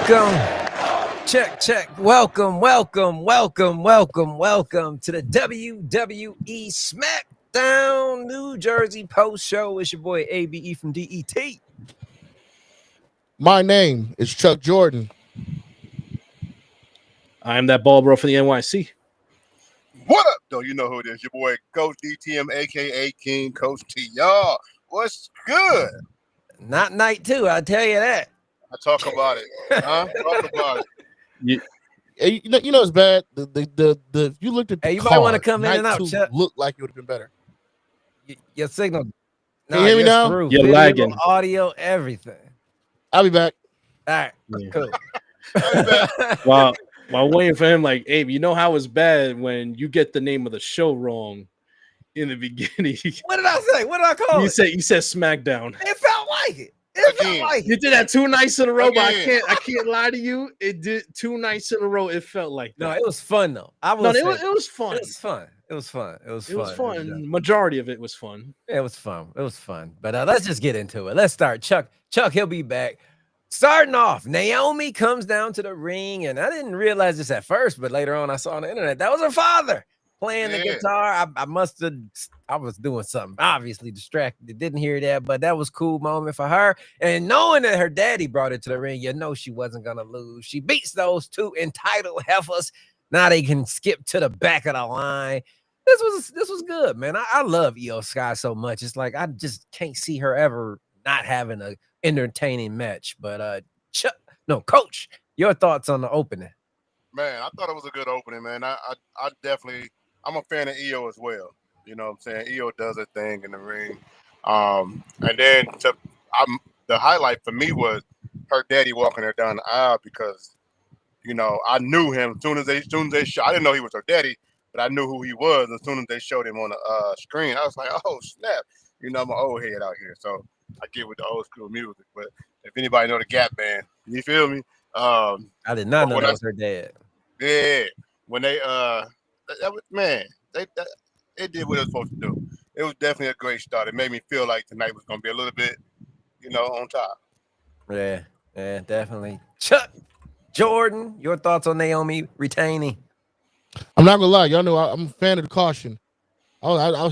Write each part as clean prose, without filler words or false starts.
Welcome. Check. Welcome to the WWE SmackDown New Jersey post show. It's your boy ABE from DET. My name is Chuck Jordan. I am that ball bro for the NYC. What up, though? You know who it is. Your boy, Coach DTM, a.k.a. King Coach T. Y'all, what's good? Not night two, I'll tell you that. I talk about it. Talk about it. You know it's bad. The you looked at the you might want to come in and out. Look like it would have been better. Your signal. Can you hear me now? Through. You're video, lagging. Audio, everything. I'll be back. All right, cool. While waiting for him, like, Abe, you know how it's bad when you get the name of the show wrong in the beginning. What did I say? What did I call it? You said SmackDown. It felt like it. You did that 2 nights in a row, but I can't lie to you. It did 2 nights in a row. It felt like that. No, it was fun though. It was fun. It was fun. Majority of it was fun. It was fun. But let's just get into it. Let's start. Chuck, he'll be back. Starting off, Naomi comes down to the ring, and I didn't realize this at first, but later on I saw on the internet that was her father playing the guitar. I was doing something, obviously distracted, didn't hear that, but that was a cool moment for her. And knowing that her daddy brought it to the ring, you know she wasn't gonna lose. She beats those two entitled heifers. Now they can skip to the back of the line. This was good, man. I love Io Sky so much. It's like I just can't see her ever not having a entertaining match. But Coach, your thoughts on the opening? Man, I thought it was a good opening, man. I definitely, I'm a fan of Io as well. You know what I'm saying? Io does her thing in the ring. And then the highlight for me was her daddy walking her down the aisle because, you know, I knew him as soon as they showed. I didn't know he was her daddy, but I knew who he was as soon as they showed him on the screen. I was like, oh, snap. You know, I'm an old head out here, so I get with the old school music. But if anybody know the Gap Band, you feel me? I did not know that was her dad. Yeah, when they they did what it was supposed to do. It was definitely a great start. It made me feel like tonight was gonna be a little bit, on top. Yeah, definitely. Chuck Jordan, your thoughts on Naomi retaining? I'm not gonna lie, y'all know I'm a fan of the caution. I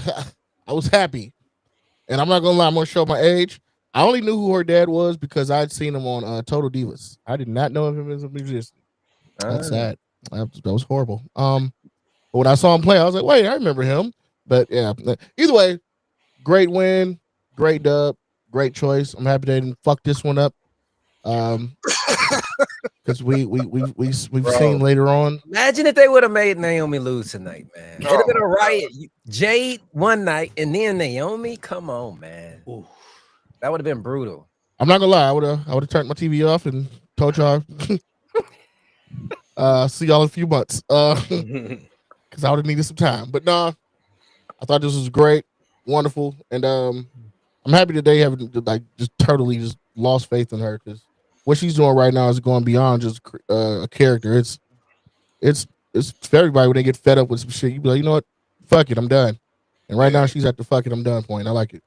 was happy, and I'm not gonna lie, I'm gonna show my age. I only knew who her dad was because I'd seen him on Total Divas. I did not know of him as a musician. That's sad. That was horrible. But when I saw him play, I was like, wait, I remember him. But yeah, either way, great win, great dub, great choice. I'm happy they didn't fuck this one up. Because we've seen later on. Imagine if they would have made Naomi lose tonight, man. It'd have been a riot. Jade one night and then Naomi. Come on, man. Ooh. That would have been brutal. I'm not gonna lie. I would have turned my TV off and told y'all. See y'all in a few months. Because I would have needed some time. But nah, I thought this was great, wonderful, and I'm happy that they haven't just totally just lost faith in her because what she's doing right now is going beyond just a character. It's for everybody when they get fed up with some shit. You be like, you know what? Fuck it, I'm done. And right now she's at the fuck it, I'm done point. I like it.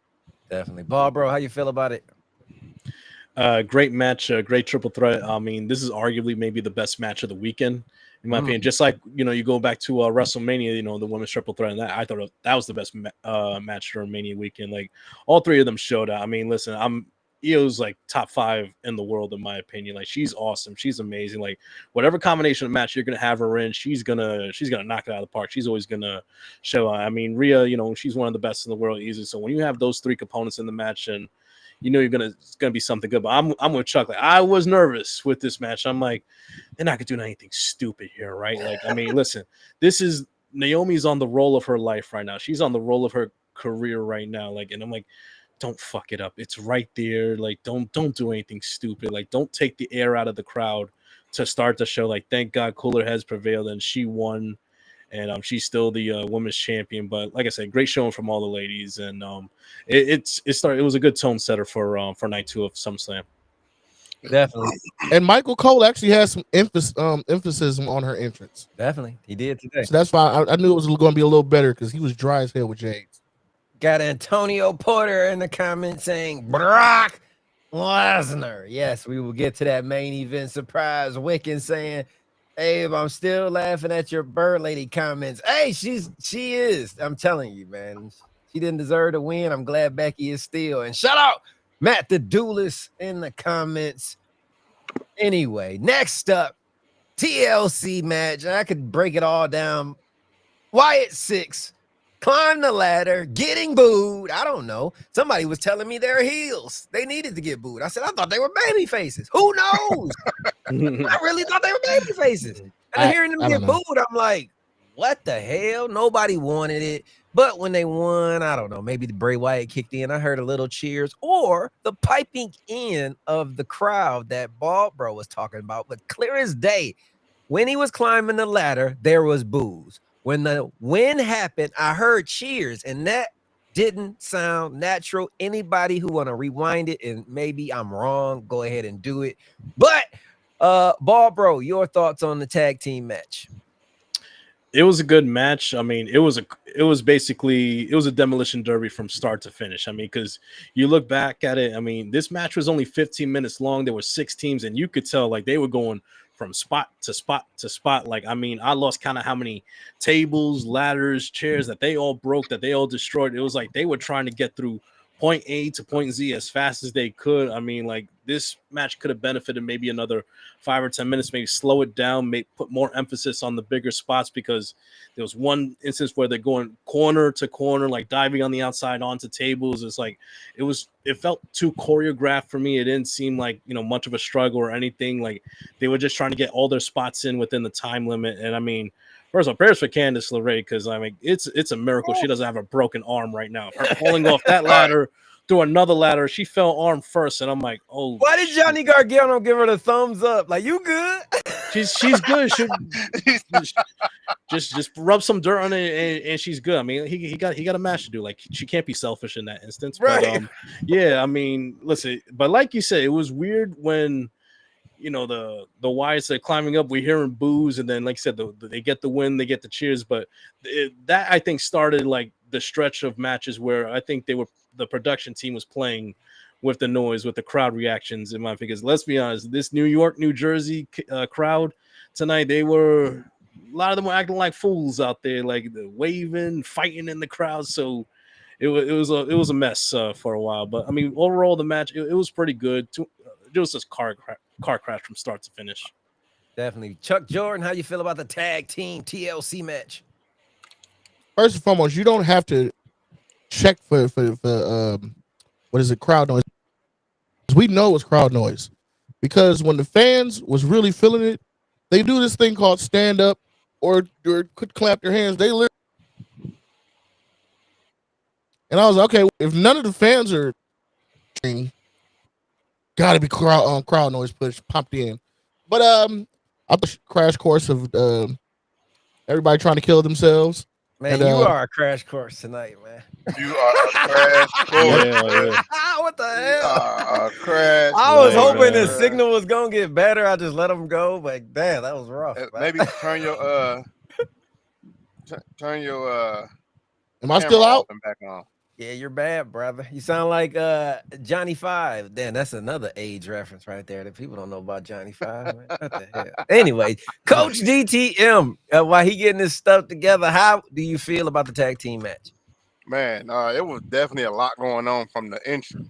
Definitely, Bob, bro. How you feel about it? Great match, great triple threat. I mean, this is arguably maybe the best match of the weekend, in my opinion. Just like, you go back to WrestleMania, the women's triple threat, and I thought that was the best match during Mania weekend. Like, all three of them showed out. I mean, listen, Io's like top 5 in the world, in my opinion. Like, she's awesome. She's amazing. Like, whatever combination of match you're gonna have her in, she's gonna knock it out of the park. She's always gonna show out. I mean, Rhea, she's one of the best in the world, easy. So when you have those 3 components in the match, and it's gonna be something good. But I'm with Chuck. Like, I was nervous with this match. I'm like, they're not gonna do anything stupid here, right? Like, I mean, listen, this is Naomi's on the roll of her life right now. She's on the roll of her career right now. Like, and I'm like, don't fuck it up. It's right there. Like, don't do anything stupid. Like, don't take the air out of the crowd to start the show. Like, thank God cooler heads prevailed and she won. And she's still the women's champion. But like I said, great showing from all the ladies. And it was a good tone setter for night 2 of SummerSlam. Definitely. And Michael Cole actually has some emphasis on her entrance. Definitely. He did today. So that's fine. I knew it was going to be a little better because he was dry as hell with Jade. Got Antonio Porter in the comments saying, Brock, Lesnar. Yes, we will get to that main event surprise. Wiccan saying, Abe, I'm still laughing at your bird lady comments. Hey, she is. I'm telling you, man. She didn't deserve to win. I'm glad Becky is still. And shout out Matt the Duelist in the comments. Anyway, next up, TLC match. I could break it all down. Wyatt 6 climbed the ladder, getting booed. I don't know. Somebody was telling me they're heels. They needed to get booed. I said, I thought they were baby faces. Who knows? I really thought they were baby faces. And hearing them get booed, I'm like, what the hell? Nobody wanted it. But when they won, I don't know. Maybe the Bray Wyatt kicked in. I heard a little cheers or the piping in of the crowd that Bald Bro was talking about. But clear as day, when he was climbing the ladder, there was boos. When the win happened, I heard cheers, and that didn't sound natural. Anybody who want to rewind it, and maybe I'm wrong, go ahead and do it. But Ball Bro, your thoughts on the tag team match? It was a good match. I mean, it was a demolition derby from start to finish. I mean, because you look back at it, I mean, this match was only 15 minutes long. There were 6 teams, and you could tell like they were going from spot to spot to spot. Like, I mean, I lost count of how many tables, ladders, chairs that they all broke, that they all destroyed. It was like they were trying to get through point A to point Z as fast as they could. I mean, like, this match could have benefited maybe another 5 or 10 minutes, maybe slow it down, put more emphasis on the bigger spots, because there was one instance where they're going corner to corner, like diving on the outside onto tables. It's like it felt too choreographed for me. It didn't seem like, you know, much of a struggle or anything. Like, they were just trying to get all their spots in within the time limit. And I mean, first of all, prayers for Candice LeRae, because I mean, it's a miracle she doesn't have a broken arm right now. Her falling off that ladder through another ladder, she fell arm first, and I'm like, oh. Why did Johnny Gargano give her the thumbs up? Like, you good? She's good. Just rub some dirt on it, and she's good. I mean, he got a match to do. Like, she can't be selfish in that instance. Right. But yeah, I mean, listen. But like you said, it was weird when, you know, the Wyatts are climbing up, we're hearing boos, and then, like I said, they get the win, they get the cheers. But that, I think, started like the stretch of matches where I think the production team was playing with the noise, with the crowd reactions, in my opinion. Because let's be honest, this New York, New Jersey crowd tonight, a lot of them were acting like fools out there, like waving, fighting in the crowd. So it was a mess for a while. But I mean, overall, the match it was pretty good. It was just car crash from start to finish. Definitely. Chuck Jordan, how you feel about the tag team TLC match? First and foremost, you don't have to check for what is it, crowd noise. We know it's crowd noise, because when the fans was really feeling it, they do this thing called stand up or could clap their hands. They literally, and I was like, okay, if none of the fans are, gotta be crowd noise pumped in. But I crash course of everybody trying to kill themselves. Man, you are a crash course tonight, man. You are a crash course. Yeah. What the hell? A crash. I was hoping man. the signal was gonna get better. I just let them go, but damn, that was rough. Maybe turn your Am I still out? and back on. Yeah, you're bad, brother. You sound like Johnny Five. Damn, that's another age reference right there that people don't know about Johnny Five. Man. What the hell? Anyway, Coach DTM, while he getting his stuff together, how do you feel about the tag team match? Man, it was definitely a lot going on from the intro.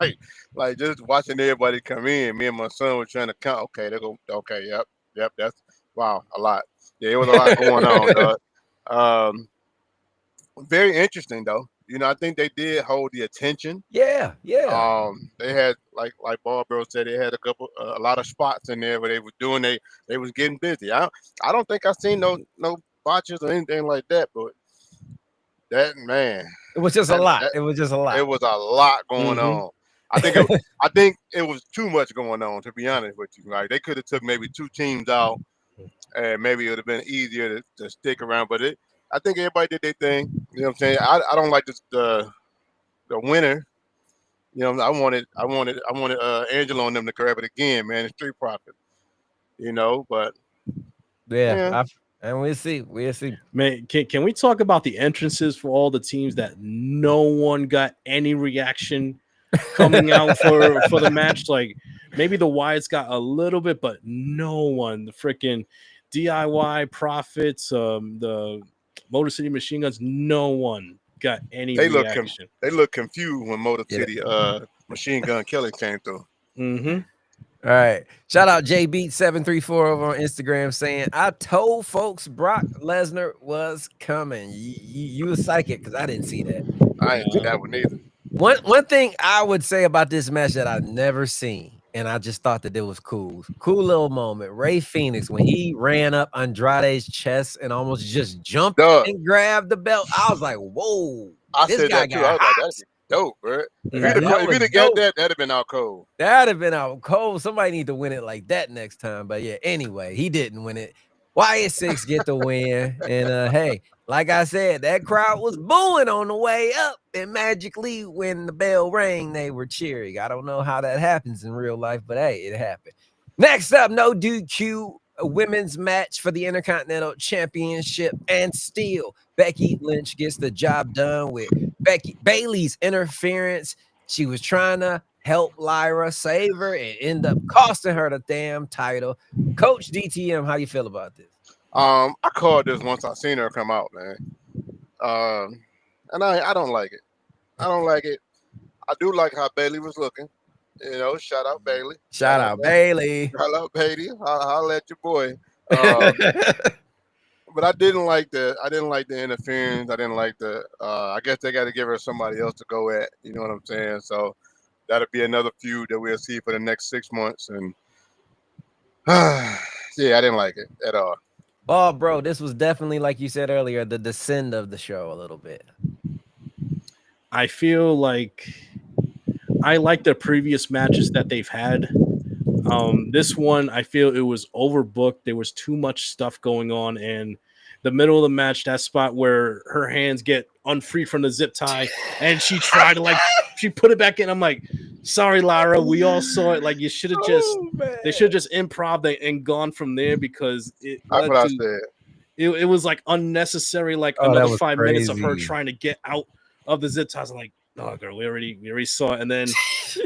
Like just watching everybody come in. Me and my son were trying to count. Okay, they go. Okay, yep. That's wow, a lot. Yeah, it was a lot going on. Very interesting though. You know, I think they did hold the attention. Yeah. They had like Ball Bro said, they had a lot of spots in there where they were doing. They was getting busy. I don't think I seen no botches or anything like that, but that man, it was just a lot. It was just a lot. It was a lot going on. I think it was too much going on, to be honest with you. Like, they could have took maybe 2 teams out, and maybe it would have been easier to stick around. But I think everybody did their thing. You know what I'm saying? I don't like the winner. You know, I wanted Angelo and them to grab it again, man. It's Street Profit. You know, but yeah. And we'll see. Man, can we talk about the entrances for all the teams that no one got any reaction coming out for the match. Like maybe the Wyatts got a little bit, but no one. The freaking DIY Profits, the Motor City Machine Guns, no one got any reaction. They look confused when Motor City Machine Gun Kelly came through. Mm-hmm. All right. Shout out JBeat734 over on Instagram saying, I told folks Brock Lesnar was coming. You was psychic because I didn't see that. I didn't see that one either. One thing I would say about this match that I've never seen, and I just thought that it was cool. Cool little moment. Ray Phoenix, when he ran up Andrade's chest and almost just jumped and grabbed the belt, I was like, whoa. I said that too. I was like, that's dope, bro. If you'd have got that, that'd have been out cold. That'd have been out cold. Somebody need to win it like that next time. But yeah, anyway, he didn't win it. Wyatt Six get the win. And hey, like I said, that crowd was booing on the way up. And magically, when the bell rang, they were cheering. I don't know how that happens in real life, but hey, it happened. Next up, no DQ women's match for the Intercontinental Championship and steel. Becky Lynch gets the job done with Bayley's interference. She was trying to help Lyra save her and end up costing her the damn title. Coach DTM, how you feel about this? I called this once I seen her come out, man. And I don't like it. I don't like it. I do like how Bayley was looking. You know, shout out Bayley. Shout out Bayley. Shout out Bayley. I'll let your boy. But I didn't like the interference. I didn't like the. I guess they got to give her somebody else to go at. You know what I'm saying? So that'll be another feud that we'll see for the next 6 months. And yeah, I didn't like it at all. Oh, bro, this was definitely, like you said earlier, the descend of the show a little bit. I feel like I like the previous matches that they've had. This one, I feel it was overbooked. There was too much stuff going on, and the middle of the match, that spot where her hands get unfree from the zip tie, and she tried to she put it back in. I'm like, sorry, Lyra, we all saw it. Like you should have they should have just improv and gone from there because that's what I said. It was like unnecessary, like another 5 minutes of her trying to get out of the zip ties. I'm like, oh, girl, we already saw it. And then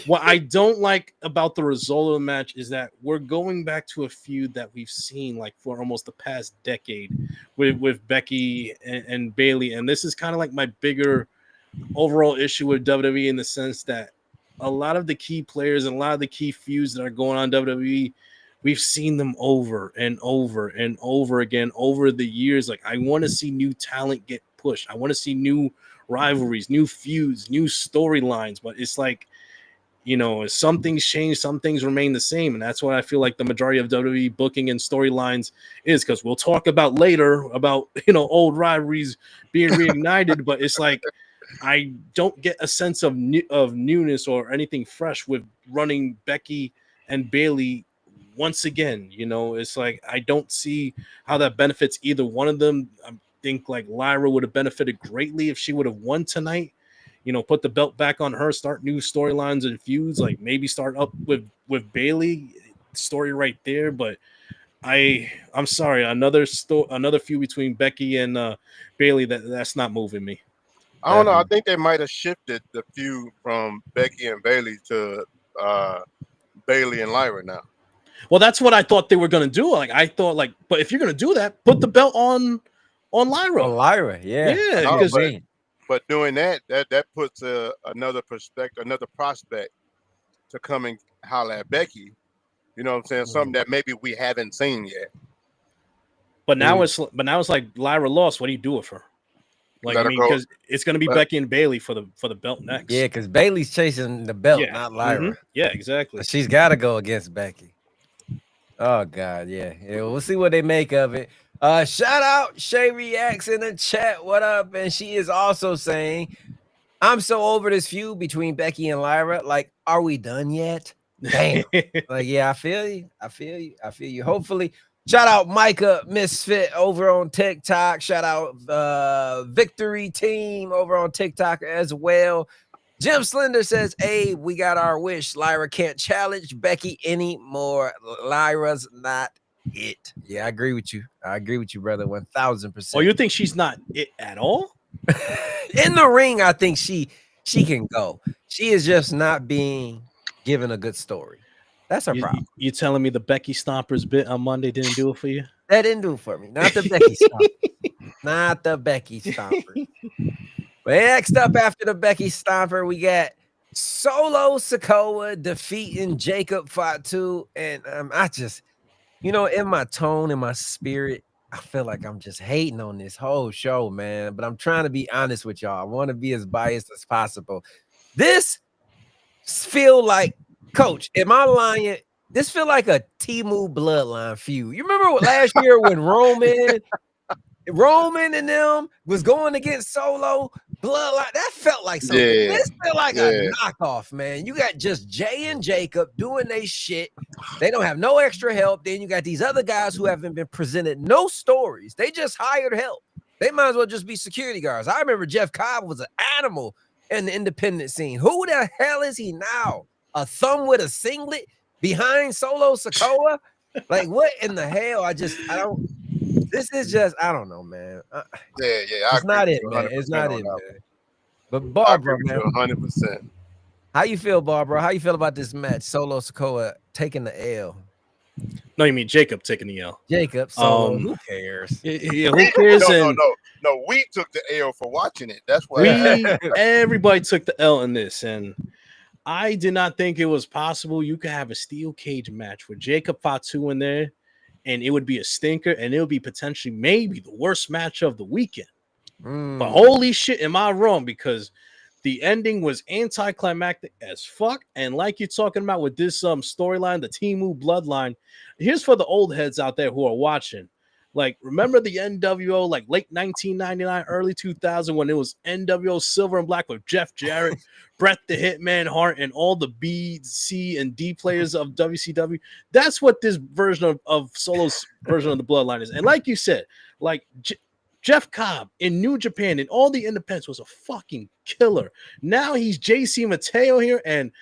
what I don't like about the result of the match is that we're going back to a feud that we've seen like for almost the past decade with Becky and Bayley. And this is kind of like my bigger overall issue with WWE in the sense that a lot of the key players and a lot of the key feuds that are going on in WWE, we've seen them over and over and over again over the years. Like, I want to see new talent get pushed. I want to see new rivalries, new feuds, new storylines, but it's like, you know, some things change, some things remain the same, and that's what I feel like the majority of WWE booking and storylines is, because we'll talk about later about, you know, old rivalries being reignited, but it's like I don't get a sense of newness or anything fresh with running Becky and Bayley once again. You know, it's like I don't see how that benefits either one of them. Think like Lyra would have benefited greatly if she would have won tonight, you know, put the belt back on her, start new storylines and feuds, like maybe start up with Bayley, story right there. But I'm sorry, another feud between Becky and Bayley, that's not moving me. I don't know. I think they might have shifted the feud from Becky and Bayley to Bayley and Lyra now. Well, that's what I thought they were going to do. Like, I thought, like, but if you're going to do that, put the belt on Lyra. On Lyra, yeah. But doing that puts another perspective, another prospect to come and holler at Becky. You know what I'm saying? Something that maybe we haven't seen yet. But now it's like Lyra lost. What do you do with her? Like, I mean, because it's going to be Becky and Bayley for the belt next. Yeah, because Bayley's chasing the belt, not Lyra. Mm-hmm. Yeah, exactly. But she's got to go against Becky. Oh God, yeah. We'll see what they make of it. Shout out Shay Reacts in the chat. What up? And she is also saying, I'm so over this feud between Becky and Lyra. Like, are we done yet? Damn. Like, yeah, I feel you. Hopefully. Shout out Micah Misfit over on TikTok. Shout out Victory Team over on TikTok as well. Jim Slender says, hey, we got our wish. Lyra can't challenge Becky anymore. Lyra's not it. Yeah, I agree with you. Brother. 1000%. Oh, you think she's not it at all? In the ring, I think she She can go. She is just not being given a good story. That's her problem. You telling me the Becky Stompers bit on Monday didn't do it for you? That didn't do it for me. Not the Becky Stomper. Not the Becky Stomper. But next up after the Becky Stomper, we got Solo Sikoa defeating Jacob Fatu. And I just, in my tone, in my spirit, I feel like I'm just hating on this whole show, man. But I'm trying to be honest with y'all. I want to be as biased as possible. This feel like, Coach, am I lying? This feel like a Temu bloodline feud. You remember last year when Roman and them was going against Solo bloodline? That felt like something. Yeah. This felt like a knockoff, man. You got just Jay and Jacob doing their shit. They don't have no extra help. Then you got these other guys who haven't been presented no stories. They just hired help. They might as well just be security guards. I remember Jeff Cobb was an animal in the independent scene. Who the hell is he now? A thumb with a singlet behind Solo Sikoa? Like, what in the hell? I don't. This is just, I don't know, man. It's not it, man. It's not it, man. But Barbara, man, 100%. how you feel, Barbara? How you feel about this match? Solo Sikoa taking the L. No, you mean Jacob taking the L. Jacob, Solo, who cares? Yeah, who cares? No, we took the L for watching it. That's why everybody took the L in this, and I did not think it was possible you could have a steel cage match with Jacob Fatu in there, and it would be a stinker, and it would be potentially maybe the worst match of the weekend. But holy shit, am I wrong? Because the ending was anticlimactic as fuck, and like you're talking about with this storyline, the Temu bloodline. Here's for the old heads out there who are watching. Like, remember the NWO, like late 1999, early 2000, when it was NWO Silver and Black with Jeff Jarrett, Bret the Hitman Hart, and all the B, C, and D players of WCW? That's what this version of Solo's version of the Bloodline is. And like you said, like Jeff Cobb in New Japan and all the independents was a fucking killer. Now he's JC Mateo here, and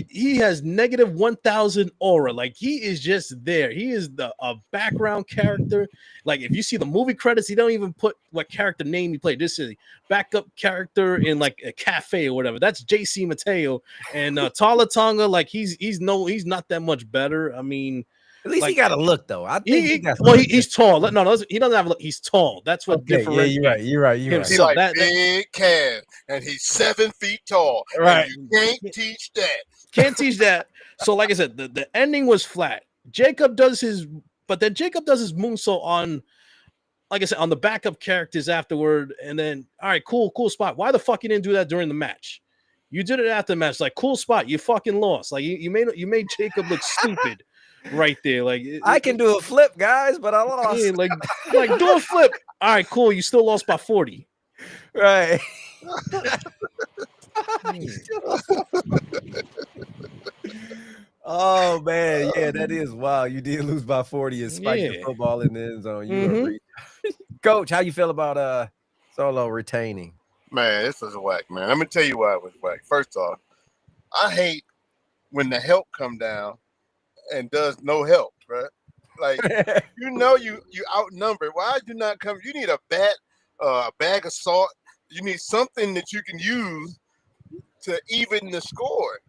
he has negative 1,000 aura. Like, he is just there. He is a background character. Like, if you see the movie credits, he don't even put what character name he played. This is a backup character in like a cafe or whatever. That's JC Mateo. And Tala Tonga, like, he's not that much better. I mean, at least he got a look, though. I think he's tall. No, he doesn't have a look. He's tall. That's what differentiates. Yeah, you're right. He's like big calf, and he's 7 feet tall. Right. You can't teach that. Can't teach that. So, like I said, the ending was flat. Jacob does his moonsault on, like I said, on the backup characters afterward. And then, all right, cool spot. Why the fuck you didn't do that during the match? You did it after the match. Like, cool spot. You fucking lost. Like, you made Jacob look stupid. Right there, like I can do a flip, guys, but I lost. Yeah, like do a flip. All right, cool. You still lost by 40, right? Oh man, yeah, that is wild. You did lose by 40 and spiked the football in the end zone. You Coach, how you feel about Solo retaining? Man, this is whack, man. Let me tell you why it was whack. First off, I hate when the help come down and does no help, right? Like, you outnumbered. Why did you not come? You need a bat, a bag of salt. You need something that you can use to even the score.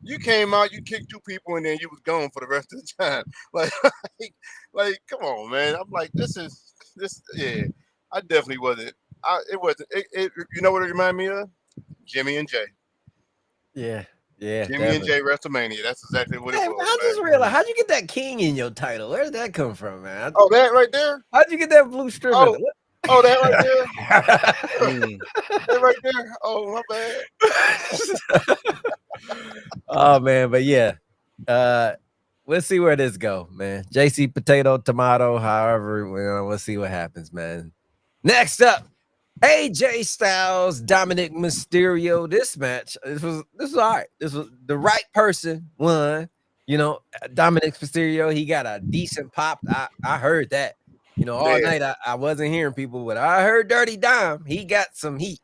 You came out, you kicked 2 people, and then you was gone for the rest of the time. Like, come on, man. I'm like, this. Yeah, I definitely wasn't. It wasn't. You know what it reminded me of? Jimmy and Jay. Yeah. Jimmy and Jay WrestleMania. That's exactly what it was. I just realized, how'd you get that king in your title? Where did that come from, man? Oh, that right there? How'd you get that blue strip? Oh, that right there? That right there? Oh, my bad. Oh, man, but yeah. We'll see where this go, man. JC Potato, Tomato, however, we'll see what happens, man. Next up, AJ Styles, Dominic Mysterio. This match, this was all right. This was the right person won. Dominic Mysterio, he got a decent pop. I heard that. All night I wasn't hearing people, but I heard Dirty Dom. He got some heat,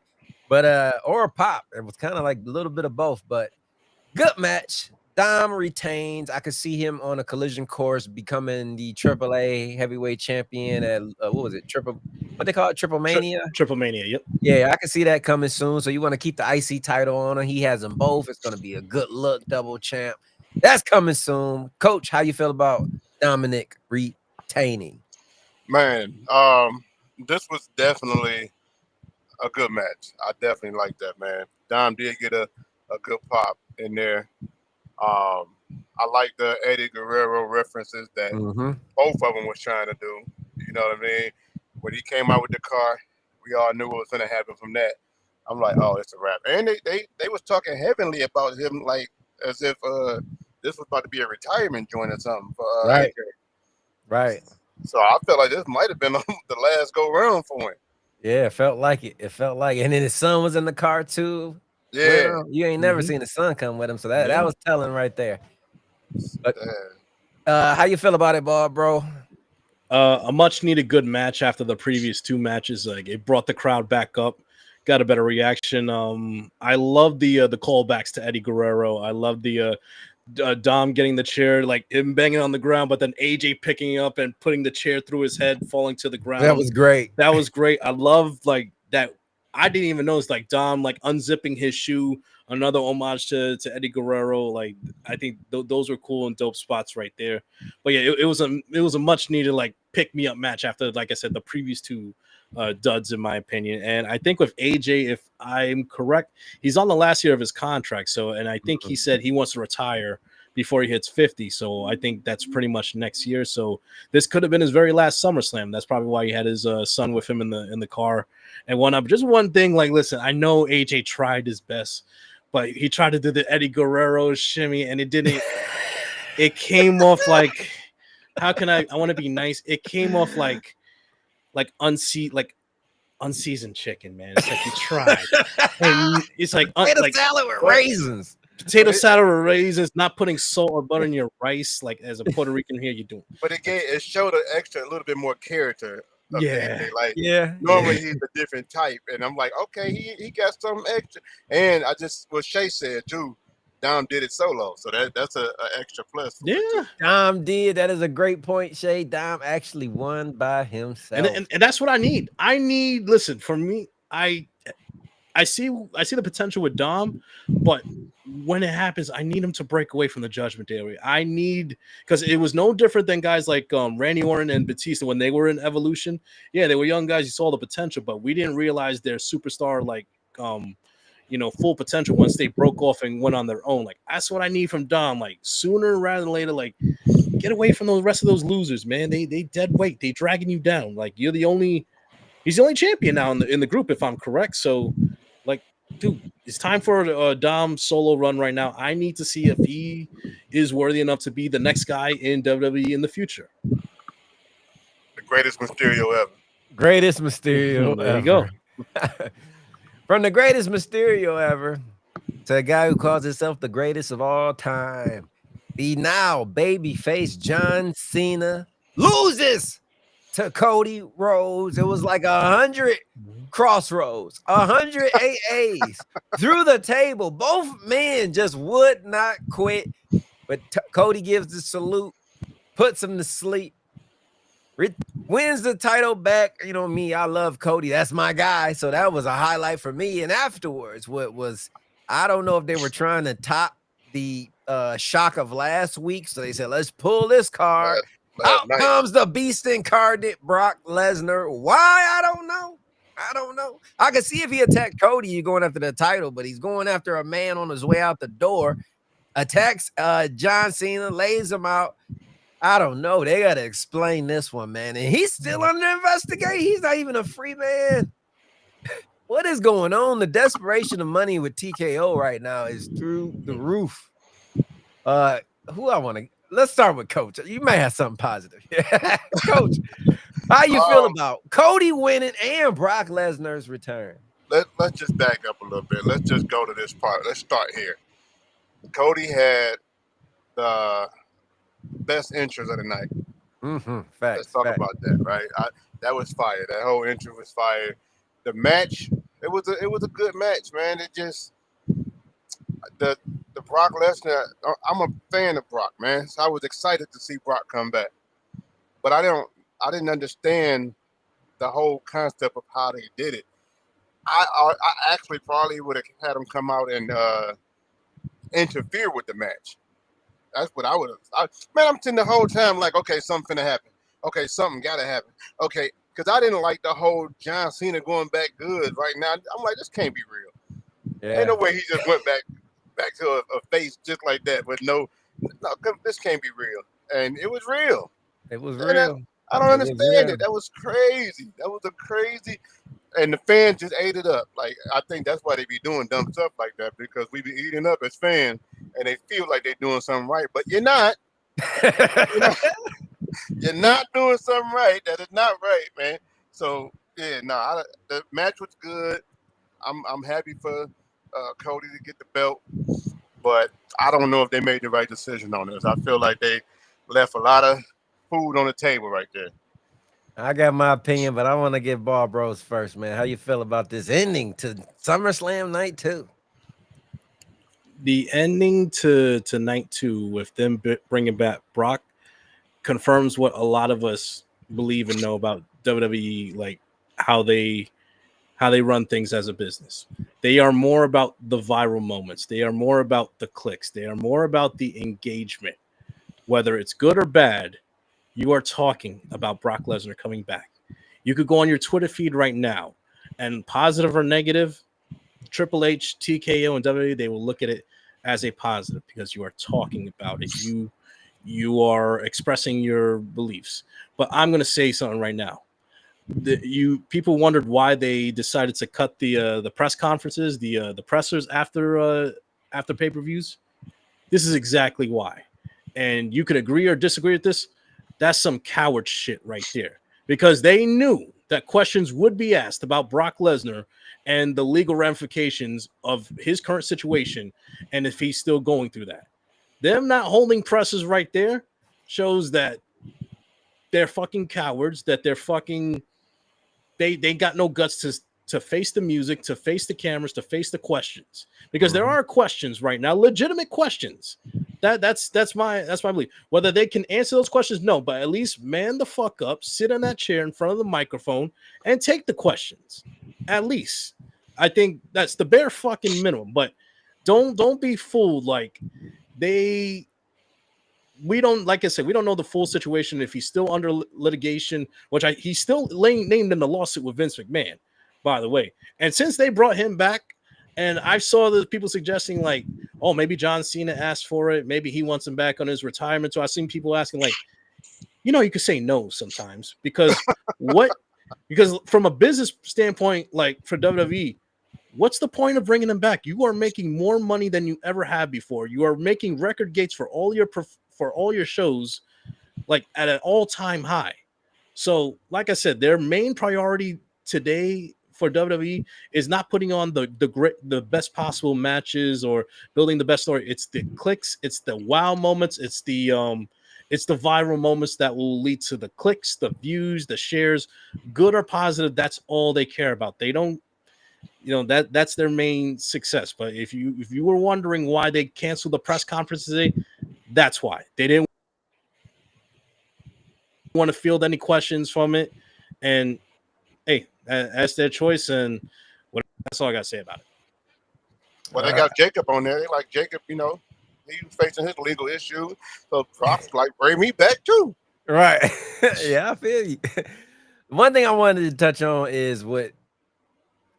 but or pop. It was kind of like a little bit of both, but good match. Dom retains. I could see him on a collision course becoming the AAA heavyweight champion at what was it? what they call it, Triple Mania. Triple Mania. Yep. Yeah, I can see that coming soon. So you want to keep the IC title on him. He has them both. It's going to be a good look double champ. That's coming soon. Coach, how you feel about Dominic retaining? Man, this was definitely a good match. I definitely like that, man. Dom did get a good pop in there. I like the Eddie Guerrero references that both of them was trying to do. You know what I mean? When he came out with the car, we all knew what was going to happen from that. I'm like, oh, it's a wrap. And they was talking heavenly about him, like as if this was about to be a retirement joint or something for Right. AJ. Right. So I felt like this might have been the last go round for him. Yeah, it felt like it. It felt like it. And then his son was in the car too. Yeah. Well, you ain't never seen the son come with him, so that was telling right there. But how you feel about it, Bob, bro? A much needed good match after the previous two matches. Like it brought the crowd back up, got a better reaction. I love the callbacks to Eddie Guerrero. I love the Dom getting the chair, like him banging on the ground, but then AJ picking up and putting the chair through his head, falling to the ground. That was great. That was great. I love like that. I didn't even notice like Dom like unzipping his shoe. Another homage to Eddie Guerrero. Like I think those were cool and dope spots right there. But yeah, it was a much needed like pick me up match after, like I said, the previous two duds in my opinion. And I think with AJ, if I'm correct, he's on the last year of his contract. So, and I think he said he wants to retire before he hits 50. So I think that's pretty much next year. So this could have been his very last SummerSlam. That's probably why he had his son with him in the car. And just one thing, like, listen, I know AJ tried his best, but he tried to do the Eddie Guerrero shimmy and it didn't. It came off like, how can I want to be nice? It came off like unseasoned chicken, man. It's like you tried. And it's like salad with raisins. Potato salad with raisins, not putting salt or butter in your rice, like as a Puerto Rican here, you do. But again, it showed a little bit more character. Yeah. Like normally he's a different type, and I'm like, okay, he got something extra. And I just what Shay said too, Dom did it solo, so that's a extra plus. Yeah, Dom did. That is a great point, Shay. Dom actually won by himself, and that's what I need. Listen, for me, I see the potential with Dom, but when it happens, I need him to break away from the Judgment Day. Because it was no different than guys like Randy Orton and Batista when they were in Evolution. Yeah, they were young guys. You saw the potential, but we didn't realize their superstar full potential once they broke off and went on their own. Like that's what I need from Dom. Like sooner rather than later, like get away from the rest of those losers, man. They dead weight. They dragging you down. Like he's the only champion now in the group, if I'm correct. So. Like, dude, it's time for a Dom solo run right now. I need to see if he is worthy enough to be the next guy in WWE in the future. The greatest Mysterio ever. Greatest Mysterio there ever. You go. From the greatest Mysterio ever to a guy who calls himself the greatest of all time. The now babyface John Cena loses to Cody Rhodes. It was like 100 crossroads, 100 AAs through the table. Both men just would not quit. But Cody gives the salute, puts him to sleep, wins the title back. You know me, I love Cody. That's my guy. So that was a highlight for me. And afterwards, I don't know if they were trying to top the shock of last week. So they said, let's pull this card. Out comes the beast incarnate, Brock Lesnar. Why? I don't know. I can see if he attacked Cody, you're going after the title, but he's going after a man on his way out the door. Attacks John Cena, lays him out. I don't know. They got to explain this one, man. And he's still under investigation. He's not even a free man. What is going on? The desperation of money with TKO right now is through the roof. Let's start with Coach. You may have something positive. Coach, how you feel about Cody winning and Brock Lesnar's return? Let's just back up a little bit. Let's just go to this part. Let's start here. Cody had the best entrance of the night. Facts. Let's talk about that, right? That was fire. That whole entrance was fire. The match, it was a good match, man. It just the Brock Lesnar. I'm a fan of Brock, man. So I was excited to see Brock come back, but I didn't understand the whole concept of how they did it. I actually probably would have had them come out and interfere with the match. That's what I would have. Man, I'm sitting the whole time like, okay, something finna happen. Okay, something gotta happen. Okay, because I didn't like the whole John Cena going back good right now. I'm like, this can't be real. Yeah. Ain't no way he just went back to a face just like that with no, this can't be real. And it was real. It was And real. I don't It was understand real. it. That was crazy. That was a crazy. And the fans just ate it up. Like, I think that's why they be doing dumb stuff like that, because we be eating up as fans and they feel like they're doing something right, but you're not. You're not doing something right. That is not right, man. So yeah, the match was good. I'm happy for Cody to get the belt, but I don't know if they made the right decision on this. I feel like they left a lot of food on the table right there. I got my opinion, but I want to get Ball Bros first, man. How you feel about this ending to SummerSlam Night 2? The ending to night 2 with them bringing back Brock confirms what a lot of us believe and know about WWE, like how they run things as a business. They are more about the viral moments. They are more about the clicks. They are more about the engagement. Whether it's good or bad, you are talking about Brock Lesnar coming back. You could go on your Twitter feed right now, and positive or negative, Triple H, TKO, and WWE, they will look at it as a positive because you are talking about it. You are expressing your beliefs. But I'm going to say something right now. People wondered why they decided to cut the press conferences, the pressers after pay-per-views. This is exactly why. And you could agree or disagree with this. That's some coward shit right there, because they knew that questions would be asked about Brock Lesnar and the legal ramifications of his current situation and if he's still going through that. Them not holding presses right there shows that they're fucking cowards, that they're fucking they got no guts to face the music, to face the cameras, to face the questions. Because there are questions right now, legitimate questions. That's my belief. Whether they can answer those questions, no, but at least man the fuck up, sit on that chair in front of the microphone, and take the questions. At least. I think that's the bare fucking minimum. But don't be fooled. Like we don't, like I said, we don't know the full situation. If he's still under litigation, he's still named in the lawsuit with Vince McMahon, by the way. And since they brought him back, and I saw the people suggesting like, oh, maybe John Cena asked for it, maybe he wants him back on his retirement. So I've seen people asking like, you could say no sometimes because from a business standpoint, like for WWE, what's the point of bringing him back? You are making more money than you ever have before. You are making record gates for all your shows, like at an all-time high. So, like I said, their main priority today for WWE is not putting on the best possible matches or building the best story. It's the clicks, it's the wow moments, it's the viral moments that will lead to the clicks, the views, the shares, good or positive. That's all they care about. They don't. That's their main success. But if you were wondering why they canceled the press conference today, that's why. They didn't want to field any questions from it. And hey, that's their choice, and that's all I gotta say about it. Well, they got Jacob on there. They like Jacob, he was facing his legal issue. So Brock's like, bring me back too. Right. Yeah, I feel you. One thing I wanted to touch on is what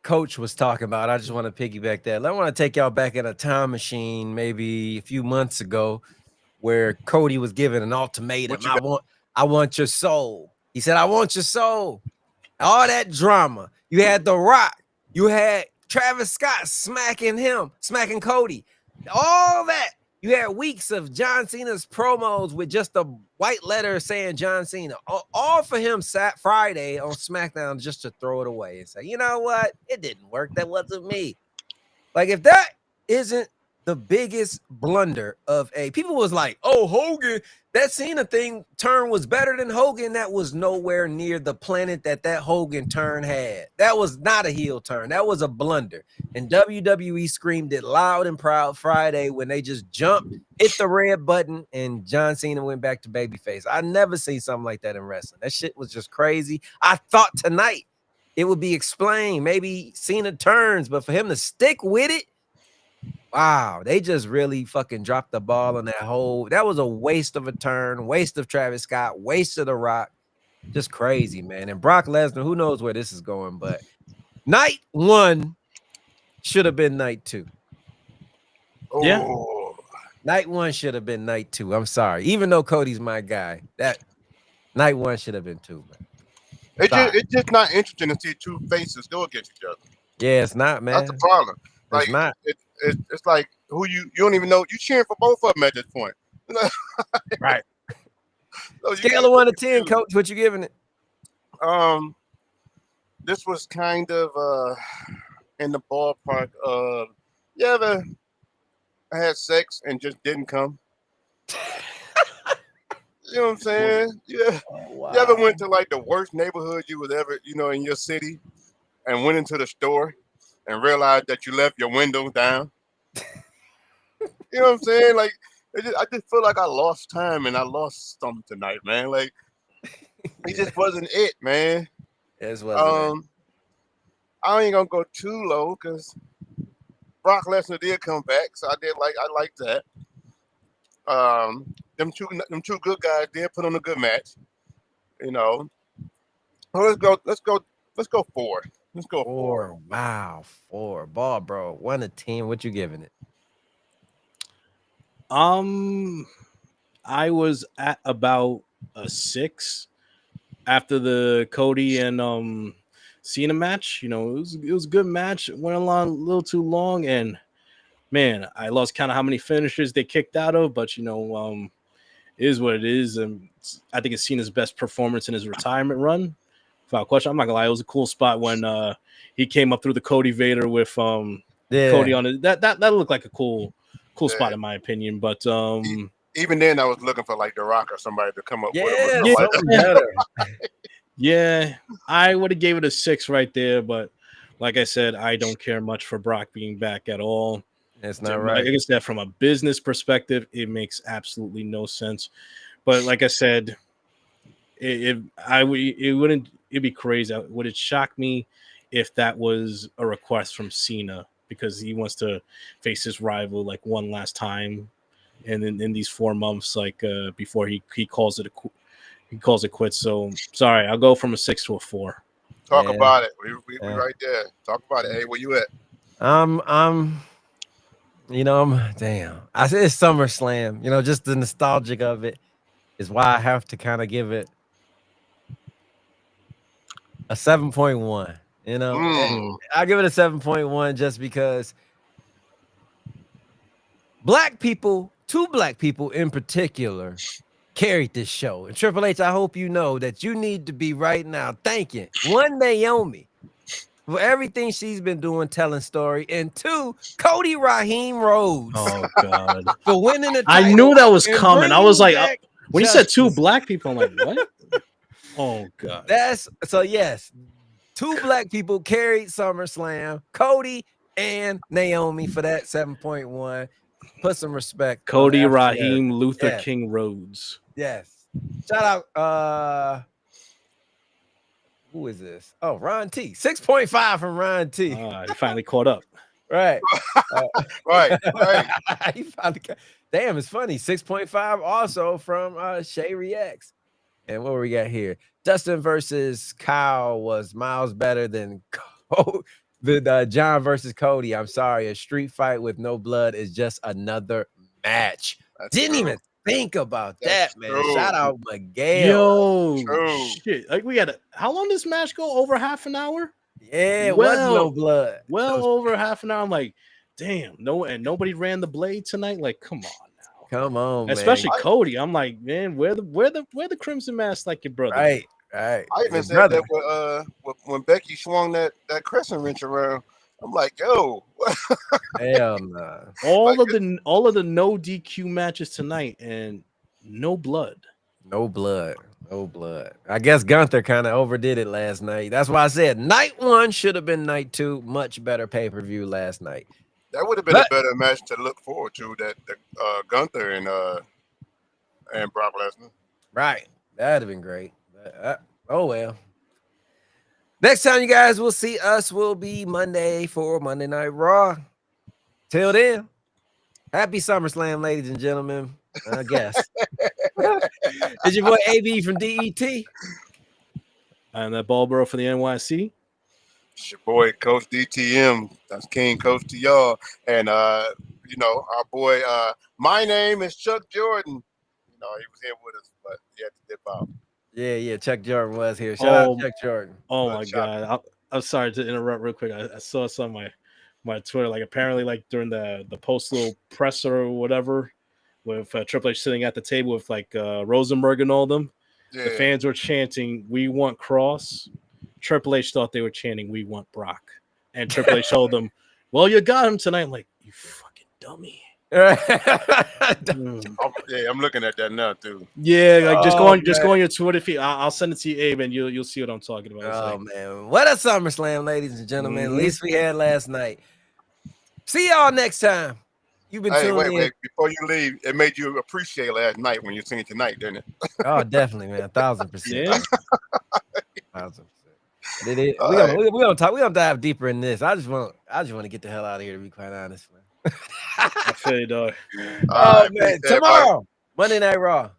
Coach was talking about. I just want to piggyback that. I want to take y'all back in a time machine, maybe a few months ago, where Cody was given an ultimatum. I want your soul. He said, I want your soul. All that drama. You had The Rock. You had Travis Scott smacking Cody. All that. You had weeks of John Cena's promos with just a white letter saying John Cena. All for him sat Friday on SmackDown just to throw it away and say, you know what? It didn't work. That wasn't me. Like, if that isn't the biggest blunder of a people was like, oh, Hogan, that Cena thing turn was better than Hogan. That was nowhere near the planet that Hogan turn had. That was not a heel turn. That was a blunder. And WWE screamed it loud and proud Friday when they just jumped, hit the red button, and John Cena went back to babyface. I never seen something like that in wrestling. That shit was just crazy. I thought tonight it would be explained. Maybe Cena turns, but for him to stick with it, wow, they just really fucking dropped the ball on that was a waste of a turn, waste of Travis Scott, waste of The Rock. Just crazy, man. And Brock Lesnar, who knows where this is going, but night 1 should have been night 2. Yeah. Oh, Night 1 should have been night 2. I'm sorry. Even though Cody's my guy, that night 1 should have been 2, man. it's just not interesting to see two faces go against each other. Yeah, it's not, man. That's the problem. Like, It's not. It's like who you don't even know. You cheering for both of them at this point. Right. So you Scale get of 1 to 10, confused. Coach. What you giving it? This was kind of in the ballpark of you ever had sex and just didn't come? You know what I'm saying? Yeah. Oh, wow. You ever went to like the worst neighborhood you would ever, in your city, and went into the store and realized that you left your windows down? You know what I'm saying? Like, I just feel like I lost time and I lost something tonight, man. Like, it just wasn't it, man. Yes, wasn't I ain't gonna go too low because Brock Lesnar did come back, so I like that. Them two good guys did put on a good match, So let's go 4. Let's go 4. 4. Wow, 4. Ball, bro. 1 to 10. What you giving it? I was at about a 6 after the Cody and Cena match. It was a good match. It went along a little too long, and man, I lost count of how many finishers they kicked out of. But it is what it is. And I think it's Cena's best performance in his retirement run. Without question, I'm not gonna lie, it was a cool spot when he came up through the Cody Vader with Cody on it. That looked like a cool spot in my opinion. But even then, I was looking for like The Rock or somebody to come up with Yeah, it. something better. yeah, I would have gave it a 6 right there. But like I said, I don't care much for Brock being back at all. That's not right. Like I said, from a business perspective, it makes absolutely no sense. But like I said, it'd be crazy. Would it shock me if that was a request from Cena because he wants to face his rival like one last time, and then in these 4 months, like before he calls it quits. So sorry, I'll go from a 6 to a 4. Talk about it. We right there. Talk about it. Hey, where you at? I'm damn. I said it's SummerSlam. Just the nostalgic of it is why I have to kind of give it a 7.1. I'll give it a 7.1 just because two black people in particular, carried this show. And Triple H, I hope you know that you need to be right now thanking 1, Naomi for everything she's been doing, telling story, and 2, Cody Raheem Rhodes. Oh God, for winning the title. I knew that was coming. I was like, when you said 2 justice. black people, I'm like, what? Oh God. Yes. 2 black people carried SummerSlam, Cody and Naomi, for that 7.1. Put some respect. Cody on Raheem FTR. Luther Yes. King Rhodes. Yes. Shout out. Who is this? Oh, Ron T. 6.5 from Ron T. He finally caught up. Right. Right. He finally damn, it's funny. 6.5 also from Shay Reacts. And what we got here? Dustin versus Kyle was miles better than John versus Cody. I'm sorry. A street fight with no blood is just another match. Didn't even think about That's that, man. true. Shout out Miguel. Yo, shit. Like how long does this match go? Over half an hour? Yeah, it was no blood. Well, over half an hour. I'm like, damn, nobody ran the blade tonight. Like, come on now. Come on, Especially man. Cody. I'm like, man, where the Crimson Mask like your brother? Right. I even said that when Becky swung that crescent wrench around. I'm like, yo, Hell no. All of the no DQ matches tonight and no blood. No blood. No blood. I guess Gunther kind of overdid it last night. That's why I said night 1 should have been night 2. Much better pay-per-view last night. That would have been a better match to look forward to. That Gunther and Brock Lesnar. Right. That'd have been great. Oh well. Next time you guys will see us will be Monday for Monday Night Raw. Till then, happy SummerSlam, ladies and gentlemen. I guess. It's your boy AB from DET. And that Ballboro for the NYC. It's your boy Coach DTM. That's King Coach to y'all. And our boy, my name is Chuck Jordan. He was here with us, but he had to dip out. Yeah, Chuck Jordan was here. Shout out Chuck Jordan. Oh my God. I'm sorry to interrupt real quick. I saw some on my Twitter, like apparently like during the post little presser or whatever, with Triple H sitting at the table with like Rosenberg and all them. Yeah. The fans were chanting, "We want Cross." Triple H thought they were chanting, "We want Brock." And Triple H told them, "Well, you got him tonight." I'm like, you fucking dummy. I'm looking at that now too. Yeah, like just go on your Twitter feed. I'll send it to you, Abe, and you'll see what I'm talking about. Man, what a SummerSlam, ladies and gentlemen. At least we had last night. See y'all next time. You've been tuning in. Wait. Before you leave, it made you appreciate last night when you seen it tonight, didn't it? Oh, definitely, man. 1,000%. Yeah. 1,000%. We're gonna dive deeper in this. I just want to get the hell out of here, to be quite honest, man. I feel you, dog. Oh man, tomorrow, Monday Night Raw.